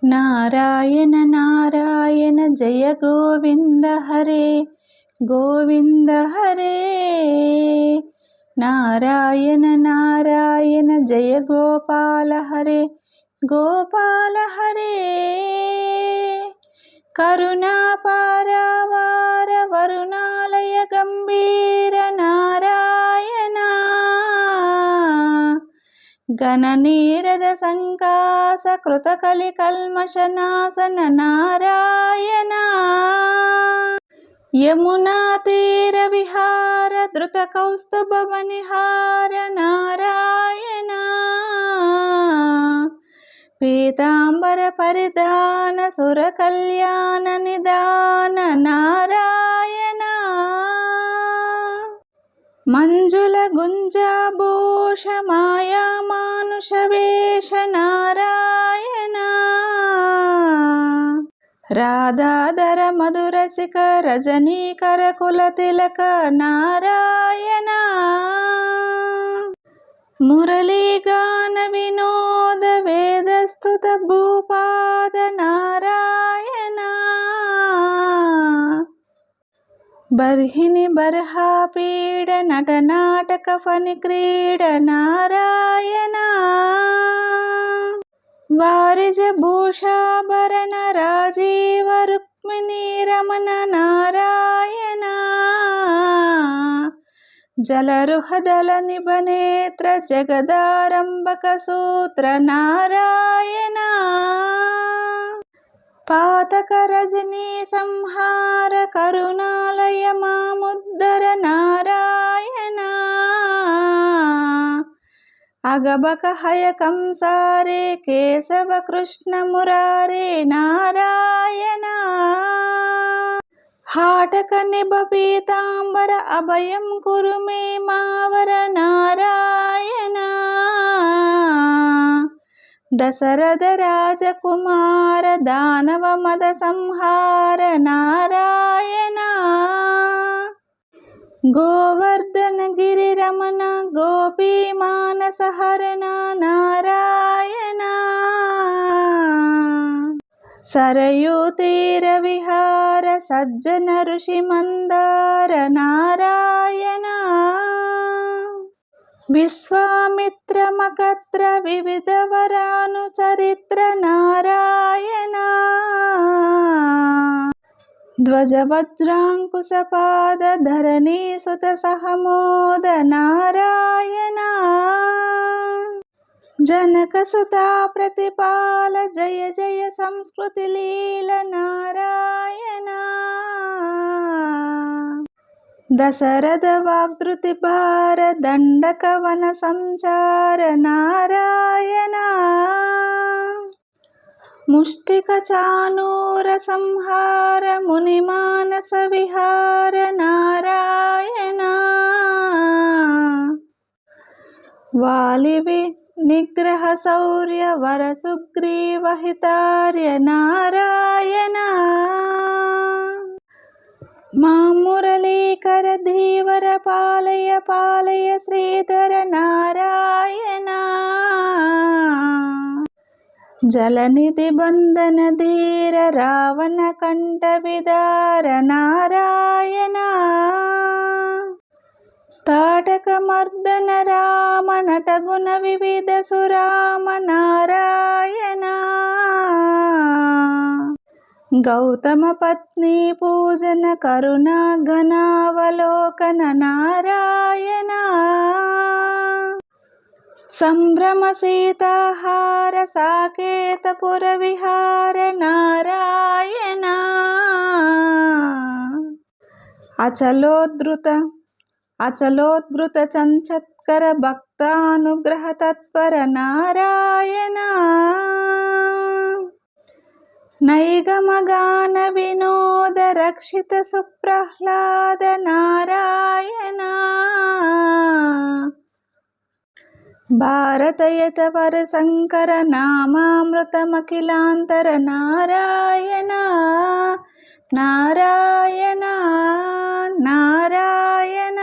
నారాయణ నారాయణ జయ గోవింద హరే గోవింద హరే. నారాయణ నారాయణ జయ గోపాల హరే గోపాల హరే. కరుణాపారవార వరుణాలయ గంభీర నారాయణ. గణనీరద సంకాస కృతకలి కల్మషనాశన నారాయణ. యమునా తీర విహార ధృత కౌస్తుభ మణిహార నారాయణ. పీతాంబర పరిధాన సుర కళ్యాణ నిదాన నారాయణ. మంజుల గుంజాభూష మాయా మానుష వేష నారాయణ. రాధాధర మధురసిక రజనీకర కుల తిలక నారాయణ. మురళీగాన వినోద వేదస్తుత భూపాద నారాయణ. బర్హిణి బర్హాపీడ నట నాటక ఫణి క్రీడ నారాయణ. వారిజ భూషాభరణ రాజీవ రుక్మిణీ రమణ నారాయణ. జలరుహదల నిభనేత్ర జగదారంభక సూత్ర నారాయణ. పాతక రజనీ సంహార కరుణాలయ మాముద్దర నారాయణ. అగబక హయ కంసారే కేశవ కృష్ణ మురారే నారాయణ. హాటక నిభ పీతాంబర అభయం కురు మే మావర నారాయణ. దశరథ రాజకుమార దానవ మద సంహార నారాయణ. గోవర్ధన గిరి రమణ గోపీ మానస హరణ నారాయణ. సరయూ తీర విహార సజ్జన ఋషి మందార నారాయణ. విశ్వామిత్ర మకత్ర వివిధ వరాను చరిత్ర నారాయణ. ధ్వజ వజ్రాంకుశ పాద ధరణీ సుత సహమోద నారాయణ. జనక సుతా ప్రతిపాల జయ జయ సంస్కృతి లీల నారాయణ. దశరథ వాగ్ధృతి భార దండక వన సంచార నారాయణ. ముష్టిక చానూర సంహార ముని మానస విహార నారాయణ. వాలివి నిగ్రహ శౌర్య వర సుగ్రీవ హితార్య నారాయణ. మా మురళీకర ధీవర పాలయ పాలయ శ్రీధర నారాయణ. జలనిధి బంధన ధీర రావణ కంఠ విదార నారాయణ. తాటక మర్దన రామ నటగుణ వివిధ సురామ నారాయణ. గౌతమ పత్ని పూజన కరుణా ఘనావలోకన నారాయణ. సంభ్రమ సీతాహార సాకేతపుర విహార నారాయణ. అచలోద్భృత చంచత్కర భక్తానుగ్రహ తత్పర నారాయణ. నైగమగాన వినోద రక్షిత సుప్రహ్లాద నారాయణ. భారతయత వర శంకర నామామృతమఖిలాంతర నారాయణ. నారాయణ నారాయణ.